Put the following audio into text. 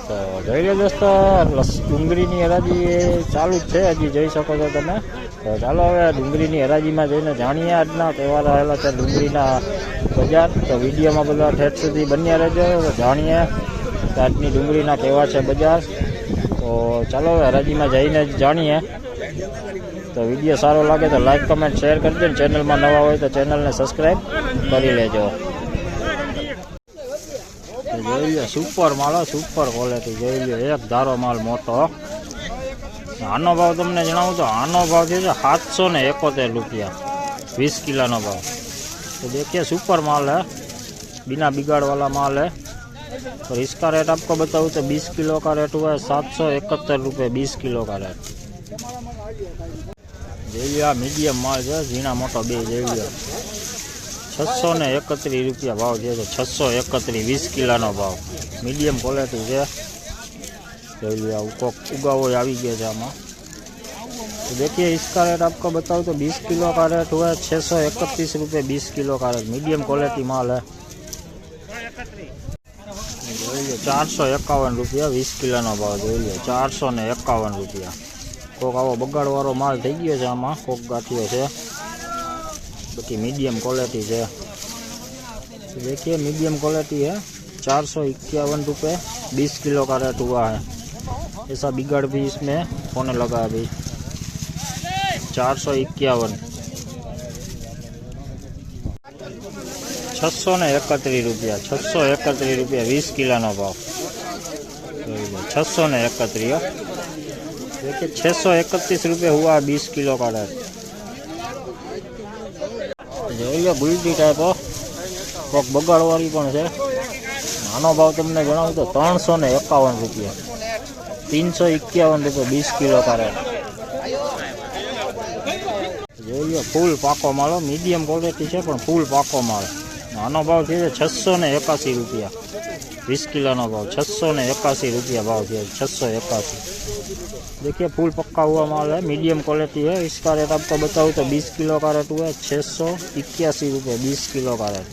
तो જોઈ લો દોસ્તો ડુંગળીની હરાજી ચાલુ જ છે હજી જોઈ શકો છો તમે। તો ચાલો હવે ડુંગળીની હરાજીમાં જઈને જાણીએ આજના તહેવાર આવેલા છે ડુંગળીના બજાર। તો વિડીયોમાં બધા ઠેઠ સુધી બન્યા રહેજો તો જાણીએ કે આજની ડુંગળીના કેવા છે બજાર। તો ચાલો હવે હરાજીમાં જઈને જ જાણીએ। તો વિડીયો સારો લાગે તો લાઈક કમેન્ટ શેર કરી દો। ચેનલમાં નવા હોય તો ચેનલને સબસ્ક્રાઈબ કરી લેજો। જોઈ લો સુપર માલ, સુપર ક્વોલિટી જોઈ લો, એક ધારો માલ મોટો। આનો ભાવ તમને જણાવું તો આનો ભાવ છે 771 रुपया 20 किलो भाव। तो देखिए सुपर माल है, बिना बिगाड़ वाला माल है। और इसका रेट आपको बताऊँ तो 20 किलो का रेट हुआ है 771 रुपये 20 किलो का रेट। જોઈ લો મીડિયમ માલ છે, ઝીણા મોટો બે જોઈ લો 631 रुपया भाव છે। 631 20 કિલોનો ભાવ, મીડિયમ ક્વોલિટી છે। જોઈ लो कोक उगावो આવી गया છે આમાં। तो देखिए इसका रेट आपको बताऊँ तो 20 किलो का रेट हुआ है 631 रुपये 20 किलो का रेट, मीडियम क्वालिटी माल है। 451 रुपया 20 किलो भाव જોઈ લો 451 रुपया। कोक आवो बगाड़वाळो माल थई गयो छे आमां, कोक गाठियो छे, बाकी मीडियम क्वालिटी है। तो देखिए मीडियम क्वालिटी है 451 रुपये 20 किलो का रेट हुआ है। ऐसा बिगाड़ भी इसमें होने लगा अभी 451 631 रुपया 631 रुपया 20 किलो भाव 631। देखिए 631 रुपये हुआ 20 किलो का रेट। જોઈ લો ગુલટી ટાઈપો કોક બગાડવાળી પણ છે। આનો ભાવ તમને જણાવું તો 351 रुपया 351 रुपये 20 किलो का रेट। જોઈ લો ફૂલ પાકો માલ, મીડિયમ ક્વોલિટી છે પણ ફૂલ પાકો માલ। આનો ભાવ છે 681 रुपया 20 किलो भाव 681 रुपया भाव है 681। देखिए फुल पक्का हुआ माल है, मीडियम क्वालिटी है। इसका रेट आपको बताऊँ तो 20 किलो का रेट हुआ है 681 रुपये 20 किलो का रेट।